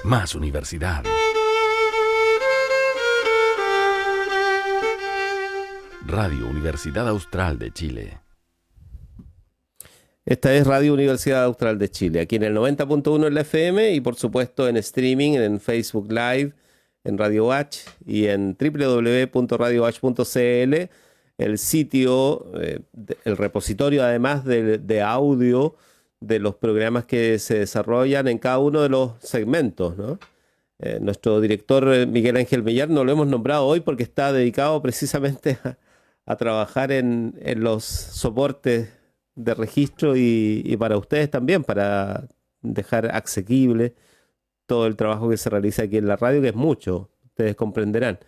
más universidad. Radio Universidad Austral de Chile. Esta es Radio Universidad Austral de Chile, aquí en el 90.1 en la FM y por supuesto en streaming, en Facebook Live, en Radio Watch y en www.radiowatch.cl, el sitio, el repositorio además de audio de los programas que se desarrollan en cada uno de los segmentos, ¿no? Nuestro director Miguel Ángel Millar no lo hemos nombrado hoy porque está dedicado precisamente a trabajar en los soportes de registro y para ustedes también, para dejar asequible todo el trabajo que se realiza aquí en la radio, que es mucho, ustedes comprenderán,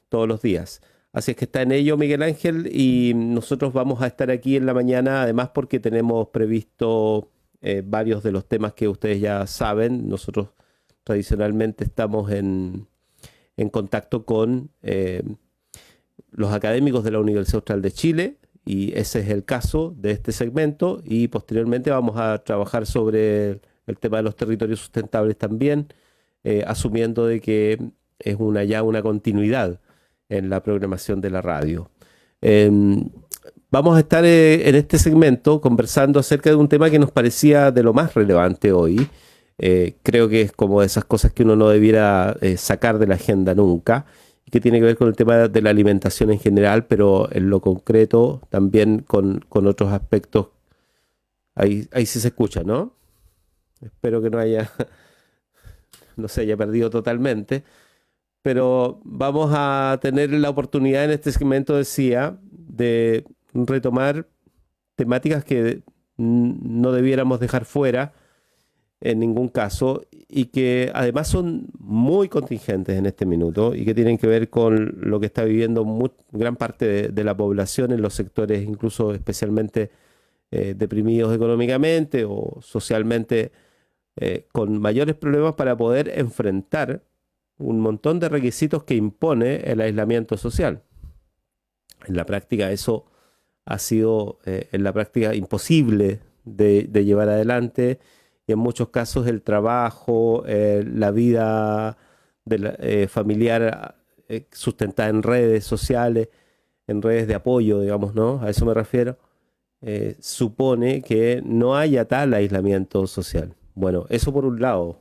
todos los días. Así es que está en ello Miguel Ángel y nosotros vamos a estar aquí en la mañana, además porque tenemos previsto varios de los temas que ustedes ya saben. Nosotros tradicionalmente estamos en contacto con los académicos de la Universidad Austral de Chile, y ese es el caso de este segmento, y posteriormente vamos a trabajar sobre el tema de los territorios sustentables también, asumiendo de que es ya una continuidad en la programación de la radio. Vamos a estar en este segmento conversando acerca de un tema que nos parecía de lo más relevante hoy. Creo que es como de esas cosas que uno no debiera sacar de la agenda nunca, que tiene que ver con el tema de la alimentación en general, pero en lo concreto también con otros aspectos. Ahí sí se escucha, ¿no? Espero que no se haya perdido totalmente, pero vamos a tener la oportunidad en este segmento, decía, de retomar temáticas que no debiéramos dejar fuera en ningún caso, y que además son muy contingentes en este minuto y que tienen que ver con lo que está viviendo gran parte de la población en los sectores incluso especialmente deprimidos económicamente o socialmente, con mayores problemas para poder enfrentar un montón de requisitos que impone el aislamiento social. En la práctica eso ha sido en la práctica imposible de llevar adelante. Y en muchos casos el trabajo, la vida familiar sustentada en redes sociales, en redes de apoyo, digamos, ¿no? A eso me refiero, supone que no haya tal aislamiento social. Bueno, eso por un lado.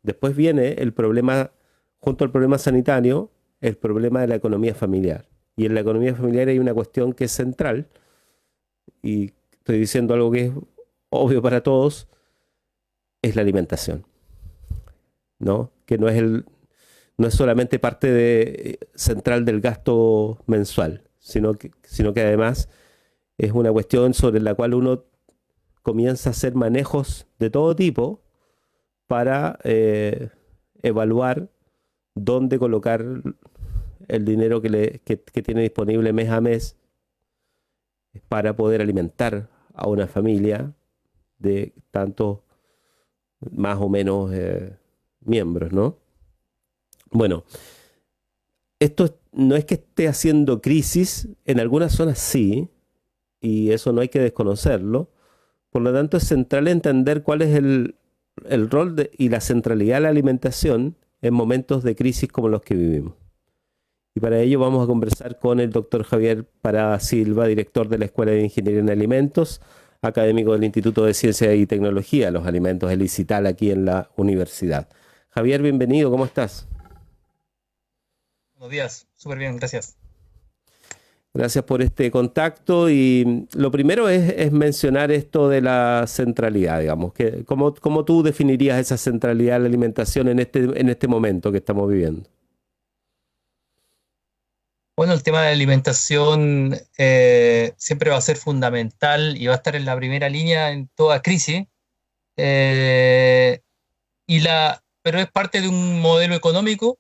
Después viene el problema, junto al problema sanitario, el problema de la economía familiar. Y en la economía familiar hay una cuestión que es central, y estoy diciendo algo que es obvio para todos, es la alimentación, ¿no? Que no es solamente central del gasto mensual, sino que además es una cuestión sobre la cual uno comienza a hacer manejos de todo tipo para evaluar dónde colocar el dinero que tiene disponible mes a mes para poder alimentar a una familia de tantos más o menos miembros, ¿no? Bueno, no es que esté haciendo crisis, en algunas zonas sí, y eso no hay que desconocerlo. Por lo tanto, es central entender cuál es el rol y la centralidad de la alimentación en momentos de crisis como los que vivimos. Y para ello vamos a conversar con el doctor Javier Parada Silva, director de la Escuela de Ingeniería en Alimentos, académico del Instituto de Ciencia y Tecnología de los Alimentos, el ICITAL, aquí en la universidad. Javier, bienvenido, ¿cómo estás? Buenos días, súper bien, gracias. Gracias por este contacto, y lo primero es mencionar esto de la centralidad, digamos. ¿Cómo tú definirías esa centralidad de la alimentación en este momento que estamos viviendo? Bueno, el tema de la alimentación siempre va a ser fundamental y va a estar en la primera línea en toda crisis, eh, pero es parte de un modelo económico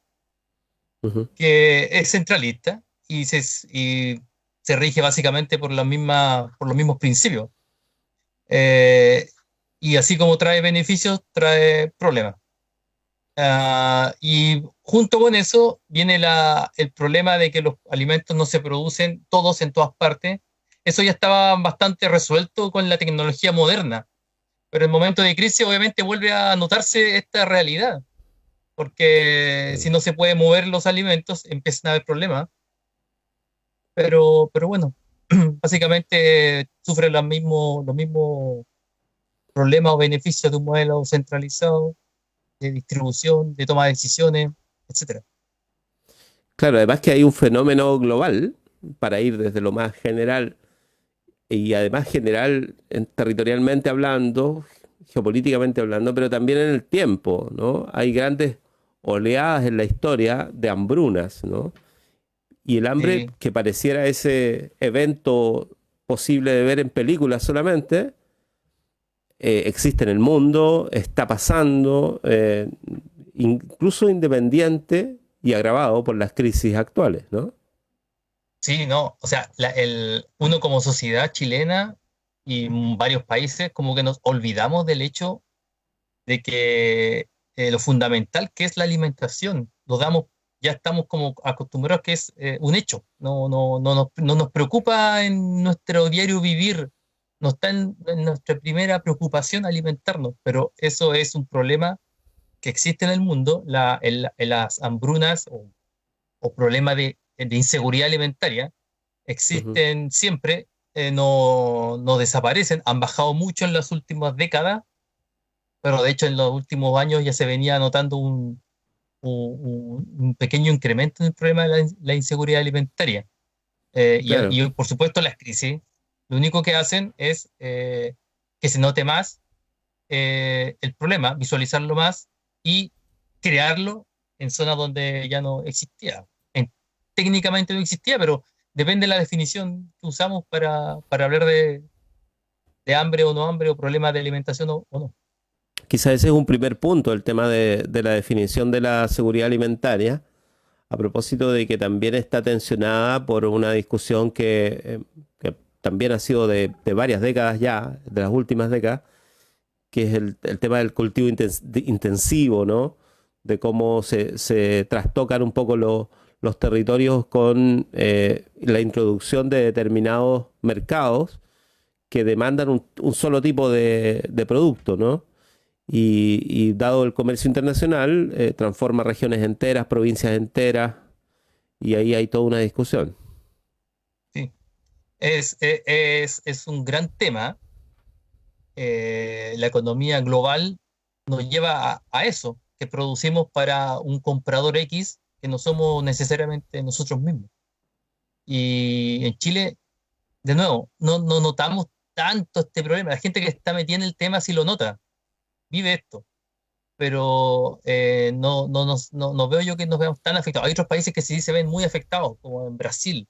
Uh-huh. que es centralista y se rige básicamente por por los mismos principios. Eh, y así como trae beneficios, trae problemas. Y junto con eso viene el problema de que los alimentos no se producen todos en todas partes. Eso ya estaba bastante resuelto con la tecnología moderna, pero en momentos de crisis obviamente vuelve a notarse esta realidad. porque si no se puede mover los alimentos, empiezan a haber problemas. Pero bueno, básicamente sufre los mismos problemas o beneficios de un modelo centralizado, de distribución, de toma de decisiones, etcétera. Claro, además que hay un fenómeno global, para ir desde lo más general, y además general territorialmente hablando, geopolíticamente hablando, pero también en el tiempo, ¿no? Hay grandes oleadas en la historia de hambrunas, ¿no? Y el hambre, Sí, que pareciera ese evento posible de ver en películas solamente, existe en el mundo, está pasando, incluso independiente y agravado por las crisis actuales, ¿no? sí, no, o sea, uno como sociedad chilena y varios países como que nos olvidamos del hecho de que lo fundamental que es la alimentación, ya estamos como acostumbrados que es un hecho, no nos preocupa en nuestro diario vivir, no está en nuestra primera preocupación alimentarnos, pero eso es un problema que existe en el mundo, las hambrunas o problemas de inseguridad alimentaria Ujú. existen siempre, no desaparecen, han bajado mucho en las últimas décadas, pero de hecho en los últimos años ya se venía notando un pequeño incremento en el problema de la inseguridad alimentaria. Claro. Y, por supuesto las crisis, lo único que hacen es que se note más el problema, visualizarlo más y crearlo en zonas donde ya no existía. Técnicamente no existía, pero depende de la definición que usamos para hablar de hambre o no hambre o problemas de alimentación o no. Quizás ese es un primer punto, el tema de la definición de la seguridad alimentaria, a propósito de que también está tensionada por una discusión que también ha sido de varias décadas ya, de las últimas décadas, que es el tema del cultivo intensivo, ¿no? De cómo se trastocan un poco los territorios con la introducción de determinados mercados que demandan un solo tipo de producto, ¿no? Y dado el comercio internacional, transforma regiones enteras, provincias enteras, y ahí hay toda una discusión. Sí. Es un gran tema. La economía global nos lleva a eso, que producimos para un comprador X que no somos necesariamente nosotros mismos. Y en Chile, de nuevo, no notamos tanto este problema. La gente que está metida en el tema sí lo nota, vive esto, pero no veo yo que nos veamos tan afectados. Hay otros países que sí se ven muy afectados, como en Brasil,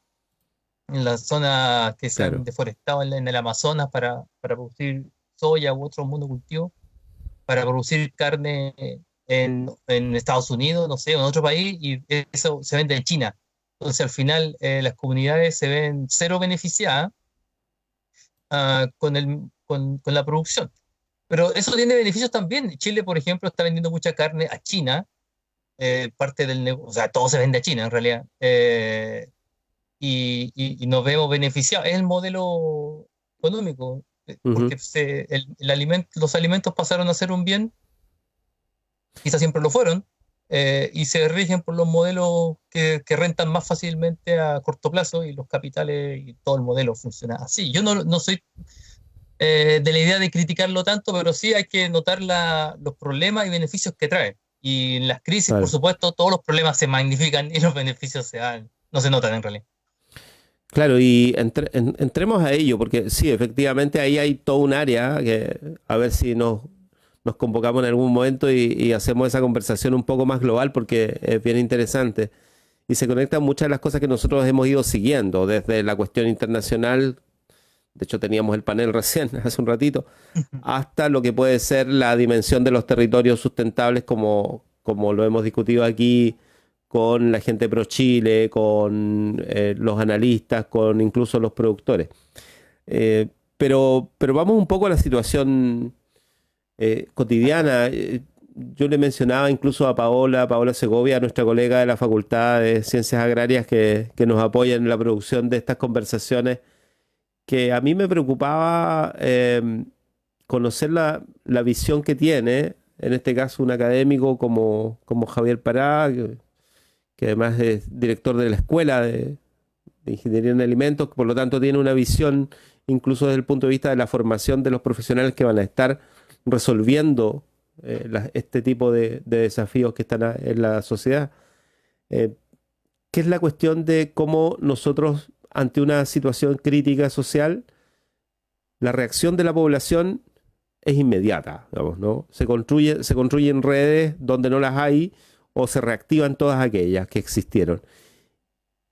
en las zonas que se han Claro. deforestado en el Amazonas para producir soya u otros monocultivos, para producir carne en Estados Unidos, no sé, o en otro país, y eso se vende en China. Entonces, al final, las comunidades se ven cero beneficiadas con la producción. Pero eso tiene beneficios también. Chile, por ejemplo, está vendiendo mucha carne a China, parte del negocio, o sea, todo se vende a China en realidad, y nos vemos beneficiados. Es el modelo económico, Ujú. porque los alimentos pasaron a ser un bien, quizás siempre lo fueron, y se rigen por los modelos que rentan más fácilmente a corto plazo y los capitales y todo el modelo funciona así. Yo no soy de la idea de criticarlo tanto, pero sí hay que notar los problemas y beneficios que trae. Y en las crisis, por Claro. supuesto, todos los problemas se magnifican y los beneficios no se notan en realidad. Claro, y entremos a ello, porque sí, efectivamente ahí hay todo un área que a ver si nos convocamos en algún momento y hacemos esa conversación un poco más global, porque es bien interesante. Y se conectan muchas de las cosas que nosotros hemos ido siguiendo, desde la cuestión internacional, de hecho teníamos el panel recién, hace un ratito, hasta lo que puede ser la dimensión de los territorios sustentables, como lo hemos discutido aquí con la gente pro Chile, con los analistas, con incluso los productores. Pero vamos un poco a la situación cotidiana. Yo le mencionaba incluso a Paola Segovia, nuestra colega de la Facultad de Ciencias Agrarias, que nos apoya en la producción de estas conversaciones, que a mí me preocupaba conocer la visión que tiene en este caso un académico como Javier Pará, que además es director de la Escuela de Ingeniería en Alimentos, que por lo tanto tiene una visión incluso desde el punto de vista de la formación de los profesionales que van a estar resolviendo este tipo de desafíos que están en la sociedad. Eh, que es la cuestión de cómo nosotros, ante una situación crítica social, la reacción de la población es inmediata, digamos, ¿no? Se construyen redes donde no las hay o se reactivan todas aquellas que existieron.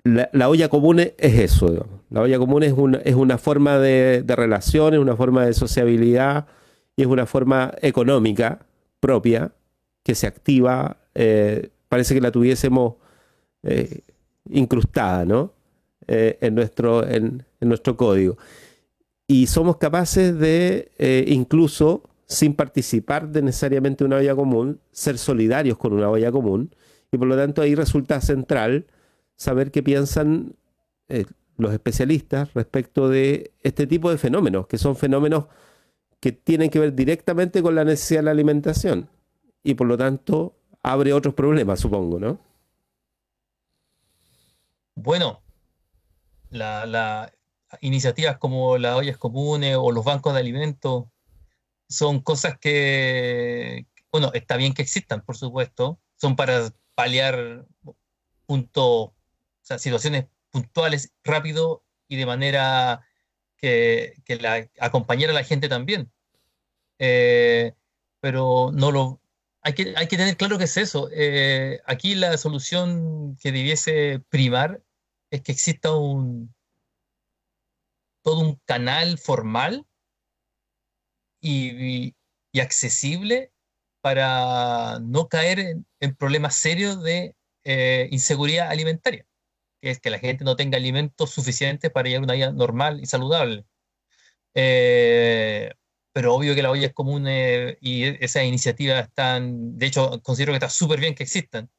La olla común es eso, digamos. La olla común es una forma de relación, es una forma de sociabilidad y es una forma económica propia que se activa. Parece que la tuviésemos eh, incrustada, ¿no? En nuestro código. Y somos capaces de, incluso sin participar de necesariamente una olla común, ser solidarios con una olla común. Y por lo tanto ahí resulta central saber qué piensan los especialistas respecto de este tipo de fenómenos, que son fenómenos que tienen que ver directamente con la necesidad de la alimentación. Y por lo tanto abre otros problemas, supongo, ¿no? Bueno, la iniciativas como las ollas comunes o los bancos de alimentos son cosas que, bueno, está bien que existan, por supuesto, son para paliar puntos, o sea, situaciones puntuales, rápido y de manera acompañar a la gente también. Eh, pero no lo, hay que tener claro que es eso. Aquí la solución que debiese primar es que exista todo un canal formal y, y accesible para no caer en problemas serios de inseguridad alimentaria, que es que la gente no tenga alimentos suficientes para llevar una vida normal y saludable. Eh, pero obvio que las ollas comunes y esas iniciativas están, de hecho, considero que está súper bien que existan,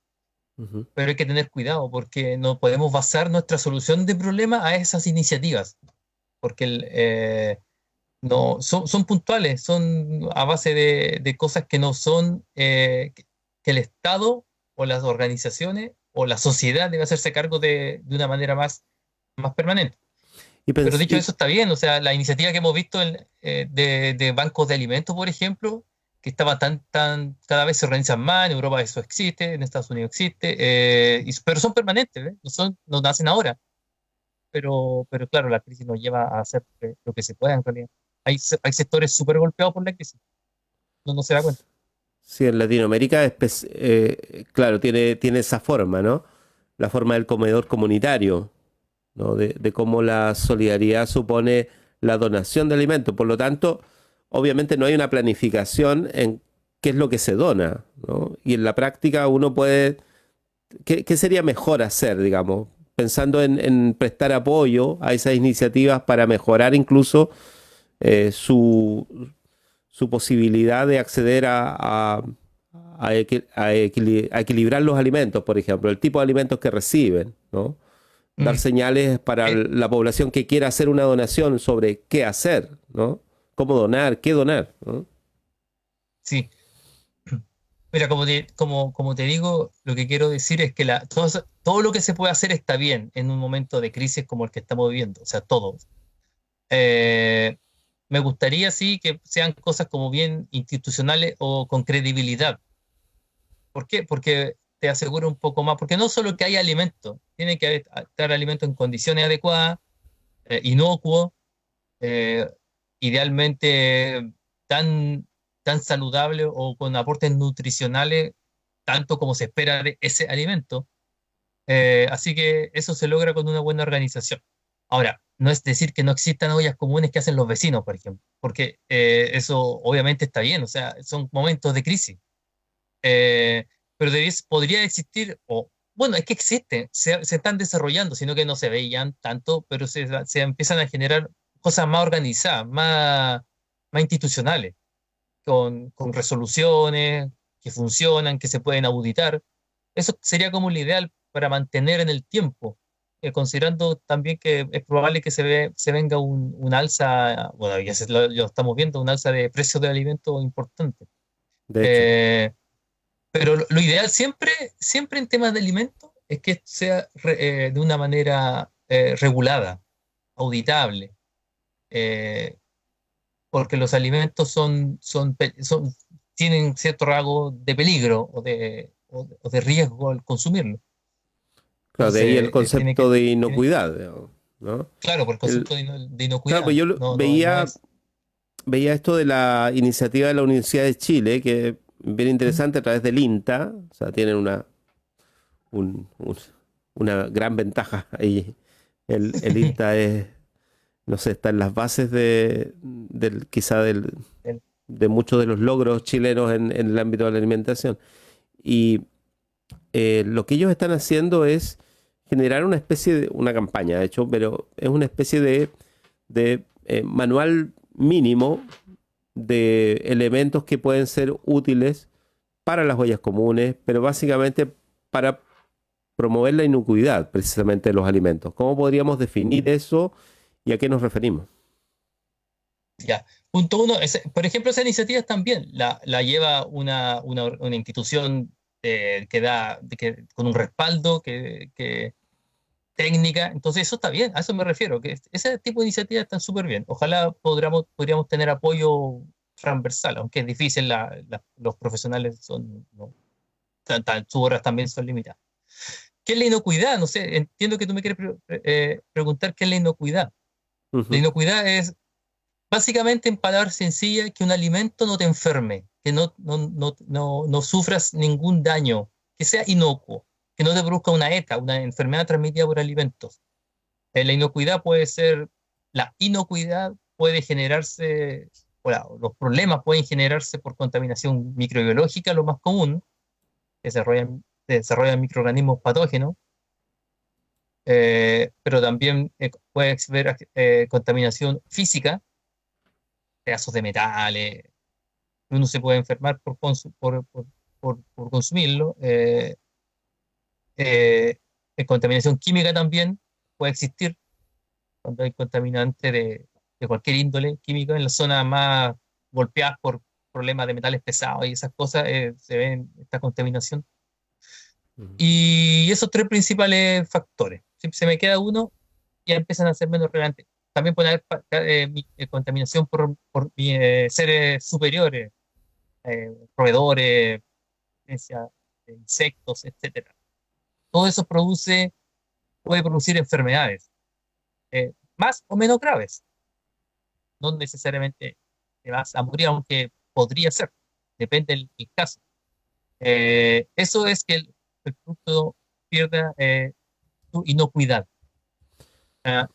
Ujú. pero hay que tener cuidado porque no podemos basar nuestra solución de problema a esas iniciativas, porque no, son puntuales, son a base de cosas que no son, que el Estado o las organizaciones o la sociedad debe hacerse cargo de una manera más permanente. Y, Pero pens- dicho y- eso, está bien, o sea, la iniciativa que hemos visto de bancos de alimentos, por ejemplo, que estaba cada vez se organizan más, en Europa eso existe, en Estados Unidos existe, pero son permanentes, ¿eh? No nacen ahora, pero claro, la crisis nos lleva a hacer lo que se pueda en realidad. Hay sectores súper golpeados por la crisis, no se da cuenta. sí, en Latinoamérica, claro, tiene esa forma, ¿no? La forma del comedor comunitario, ¿no? De cómo la solidaridad supone la donación de alimentos. Por lo tanto, obviamente no hay una planificación en qué es lo que se dona, ¿no? Y en la práctica uno puede, ¿qué sería mejor hacer, digamos? Pensando en prestar apoyo a esas iniciativas para mejorar incluso su posibilidad de acceder a equilibrar los alimentos, por ejemplo, el tipo de alimentos que reciben, ¿no? Dar Mm. señales para Eh, la población que quiera hacer una donación sobre qué hacer, ¿no? Cómo donar, qué donar, ¿no? sí, mira, como te digo, lo que quiero decir es que todo lo que se puede hacer está bien en un momento de crisis como el que estamos viviendo, o sea, todo. Eh, Me gustaría, sí, que sean cosas como bien institucionales o con credibilidad. ¿Por qué? Porque te aseguro un poco más, porque no solo que haya alimento, tiene que estar alimento en condiciones adecuadas, inocuo, eh, idealmente tan, tan saludable o con aportes nutricionales, tanto como se espera de ese alimento. Así que eso se logra con una buena organización. Ahora, no es decir que no existan ollas comunes que hacen los vecinos, por ejemplo, porque eso obviamente está bien, o sea, son momentos de crisis. Pero podría existir, o bueno, es que existen, se están desarrollando, sino que no se veían tanto, pero se empiezan a generar cosas más organizadas, más institucionales, con resoluciones que funcionan, que se pueden auditar. Eso sería como lo ideal para mantener en el tiempo, considerando también que es probable que se venga un alza, bueno, ya lo estamos viendo, un alza de precios de alimentos importante. De hecho, Eh, pero lo ideal siempre en temas de alimentos es que sea de una manera regulada, auditable, eh, porque los alimentos tienen cierto rasgo de peligro o de riesgo al consumirlo. claro, de ahí el Entonces, concepto de inocuidad, digamos, ¿no? claro, por el El, concepto de claro, pues inocuidad, yo no es. veía esto de la iniciativa de la Universidad de Chile, que es bien interesante a través del INTA, o sea, tienen un- un- una gran ventaja ahí. El INTA es, no sé, está en las bases quizá de muchos de los logros chilenos en el ámbito de la alimentación. Y lo que ellos están haciendo es generar una especie de, una campaña, de hecho, pero es una especie de manual mínimo de elementos que pueden ser útiles para las ollas comunes, pero básicamente para promover la inocuidad precisamente de los alimentos. ¿Cómo podríamos definir eso y a qué nos referimos? Ya. Punto uno, por ejemplo, esa iniciativa también la lleva una institución con un respaldo técnica, entonces eso está bien, a eso me refiero, que ese tipo de iniciativas están súper bien. Ojalá podríamos tener apoyo transversal, aunque es difícil, los profesionales no, sus horas también son limitadas. ¿Qué es la inocuidad? No sé, entiendo que tú me quieres preguntar qué es la inocuidad. La Ujú, inocuidad es básicamente, en palabras sencillas, que un alimento no te enferme, que no sufras ningún daño, que sea inocuo, que no te produzca una ETA, una enfermedad transmitida por alimentos. La inocuidad puede ser, la inocuidad puede generarse, los problemas pueden generarse por contaminación microbiológica, lo más común, que se desarrollan microorganismos patógenos, pero también puede haber contaminación física, pedazos de metales, uno se puede enfermar por consumirlo. Eh, Contaminación química también puede existir cuando hay contaminante de cualquier índole química en las zonas más golpeadas por problemas de metales pesados y esas cosas, se ven esta contaminación. ujú. Y esos tres principales factores. Si se me queda uno, ya empiezan a ser menos relevantes. También puede haber contaminación por seres superiores, roedores, presencia de insectos, etcétera. Todo eso puede producir enfermedades, más o menos graves. No necesariamente te vas a morir, aunque podría ser, depende del caso. Eso es que el producto pierda su inocuidad.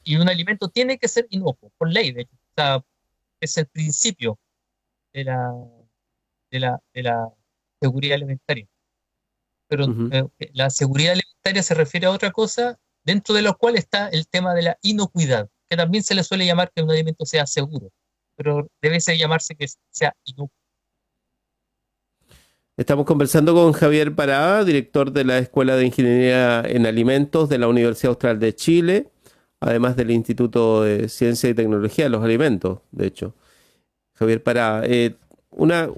Y un alimento tiene que ser inocuo, por ley, de hecho. O sea, es el principio de la seguridad alimentaria. Pero Ujú. la seguridad alimentaria se refiere a otra cosa, dentro de lo cual está el tema de la inocuidad, que también se le suele llamar que un alimento sea seguro, pero debe ser llamarse que sea inocuo. Estamos conversando con Javier Parada, director de la Escuela de Ingeniería en Alimentos de la Universidad Austral de Chile, además del Instituto de Ciencia y Tecnología de los Alimentos, de hecho. Javier Parada, una,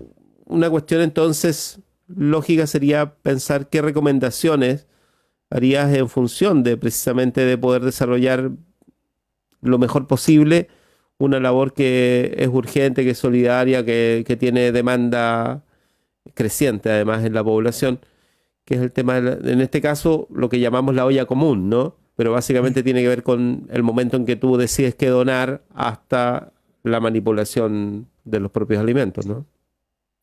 una cuestión entonces lógica sería pensar qué recomendaciones harías en función de precisamente de poder desarrollar lo mejor posible una labor que es urgente, que es solidaria, que tiene demanda creciente además en la población, que es el tema, en este caso, lo que llamamos la olla común, ¿no? Pero básicamente tiene que ver con el momento en que tú decides qué donar hasta la manipulación de los propios alimentos, ¿no?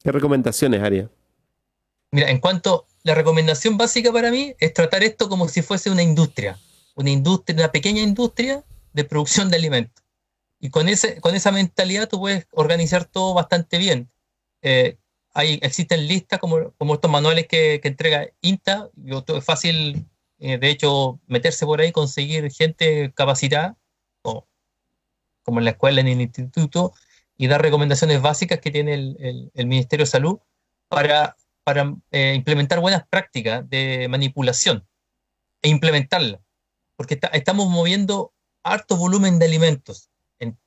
¿Qué recomendaciones haría? Mira, en cuanto la recomendación básica para mí es tratar esto como si fuese una pequeña industria de producción de alimentos. Y con esa mentalidad tú puedes organizar todo bastante bien. Eh, Existen listas como estos manuales que entrega INTA, es fácil, de hecho, meterse por ahí, conseguir gente capacitada, o, como en la escuela, en el instituto, y dar recomendaciones básicas que tiene el Ministerio de Salud para implementar buenas prácticas de manipulación e implementarlas, porque estamos moviendo harto volumen de alimentos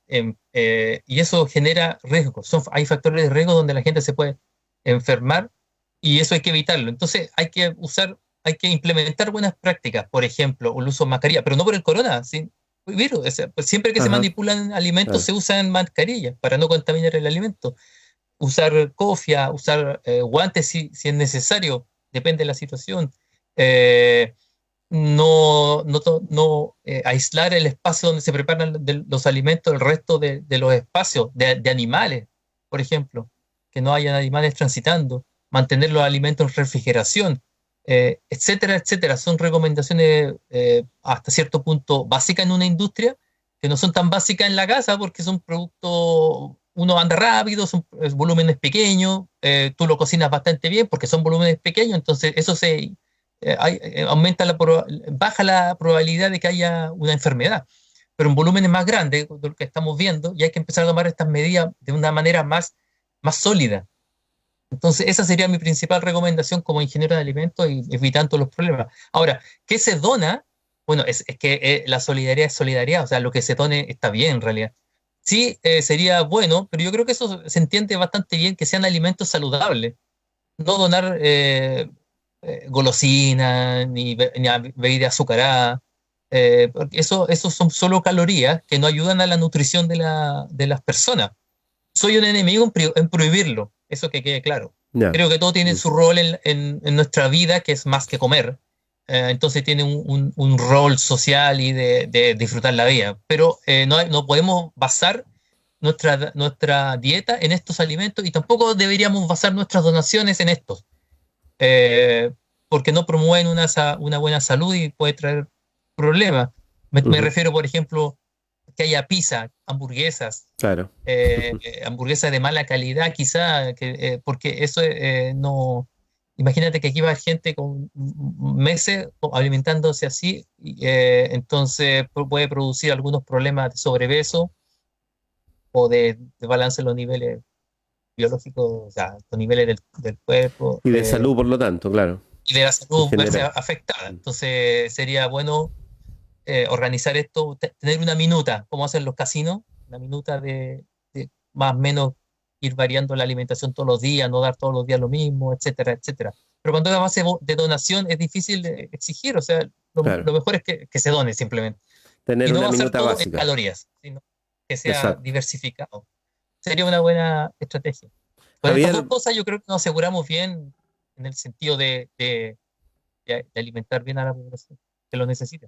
y eso genera riesgos. Hay factores de riesgo donde la gente se puede enfermar, y eso hay que evitarlo. Entonces hay que implementar buenas prácticas, por ejemplo, el uso de mascarilla, pero no por el corona, ¿sí? El virus. O sea, pues siempre que se Ajá, manipulan alimentos claro. se usan mascarillas para no contaminar el alimento. Usar cofia, usar guantes si es necesario, depende de la situación. Eh, no aislar el espacio donde se preparan los alimentos del resto de los espacios, de animales, por ejemplo, que no hayan animales transitando, mantener los alimentos en refrigeración, etcétera, etcétera. Son recomendaciones hasta cierto punto básicas en una industria, que no son tan básicas en la casa porque son productos, uno anda rápido, son volúmenes pequeños, tú lo cocinas bastante bien porque son volúmenes pequeños, entonces eso baja la probabilidad de que haya una enfermedad. Pero en volúmenes más grandes, de lo que estamos viendo, ya hay que empezar a tomar estas medidas de una manera más sólida. Entonces, esa sería mi principal recomendación como ingeniero de alimentos y evitando los problemas. Ahora, ¿qué se dona? Bueno, es que la solidaridad es solidaridad, o sea, lo que se done está bien en realidad. Sí, sería bueno, pero yo creo que eso se entiende bastante bien, que sean alimentos saludables, no donar golosinas ni bebida azucarada, porque eso son solo calorías que no ayudan a la nutrición de las personas. Soy un enemigo en prohibirlo, eso que quede claro. Ya. Creo que todo tiene Mm. su rol en nuestra vida, que es más que comer. Entonces tiene un rol social y de disfrutar la vida. Pero no podemos basar nuestra dieta en estos alimentos y tampoco deberíamos basar nuestras donaciones en estos, eh, porque no promueven una buena salud y puede traer problemas. Me Ujú, refiero, por ejemplo, que haya pizza, hamburguesas, claro. hamburguesas de mala calidad, quizá, porque eso no. Imagínate que aquí va a haber gente con meses alimentándose así, entonces puede producir algunos problemas de sobrepeso o de balance en los niveles biológicos, o sea, los niveles del cuerpo. Y de salud, por lo tanto, claro, Y de la en salud verse general. afectada. Entonces sería bueno organizar esto, tener una minuta, como hacen los casinos, una minuta de más o menos ir variando la alimentación todos los días, no dar todos los días lo mismo, etcétera, etcétera. Pero cuando es a base de donación es difícil exigir, o sea, Claro. lo mejor es que se done simplemente. Tener Y no una va a ser minuta todo en básica. calorías, sino que sea Exacto. diversificado. Sería una buena estrategia. Con estas dos Javier, cosas yo creo que nos aseguramos bien en el sentido de alimentar bien a la población que lo necesita.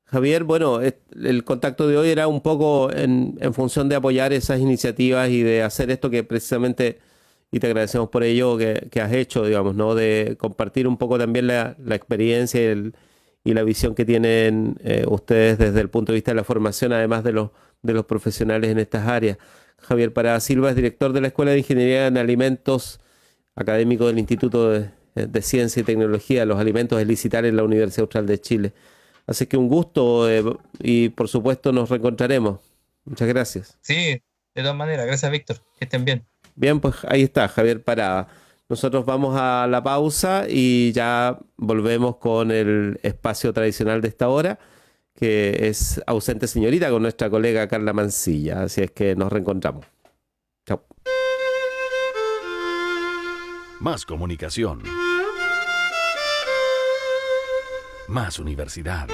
Javier, bueno, el contacto de hoy era un poco en función de apoyar esas iniciativas y de hacer esto que precisamente, y te agradecemos por ello, que has hecho, digamos, ¿no? De compartir un poco también la experiencia y la visión que tienen ustedes desde el punto de vista de la formación, además de los profesionales en estas áreas. Javier Parada Silva es director de la Escuela de Ingeniería en Alimentos, académico del Instituto de Ciencia y Tecnología de los Alimentos Elicitares en la Universidad Austral de Chile. Así que un gusto y por supuesto nos reencontraremos. Muchas gracias. Sí, de todas maneras. Gracias, Víctor. Que estén bien. Bien, pues ahí está Javier Parada. Nosotros vamos a la pausa y ya volvemos con el espacio tradicional de esta hora, que es Ausente Señorita, con nuestra colega Carla Mancilla. Así es que nos reencontramos. Chao. Más comunicación. Más universidad.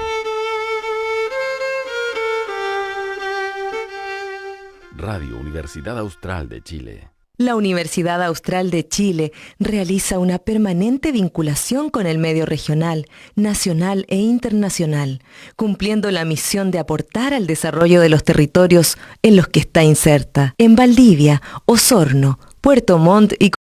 Radio Universidad Austral de Chile. La Universidad Austral de Chile realiza una permanente vinculación con el medio regional, nacional e internacional, cumpliendo la misión de aportar al desarrollo de los territorios en los que está inserta, en Valdivia, Osorno, Puerto Montt y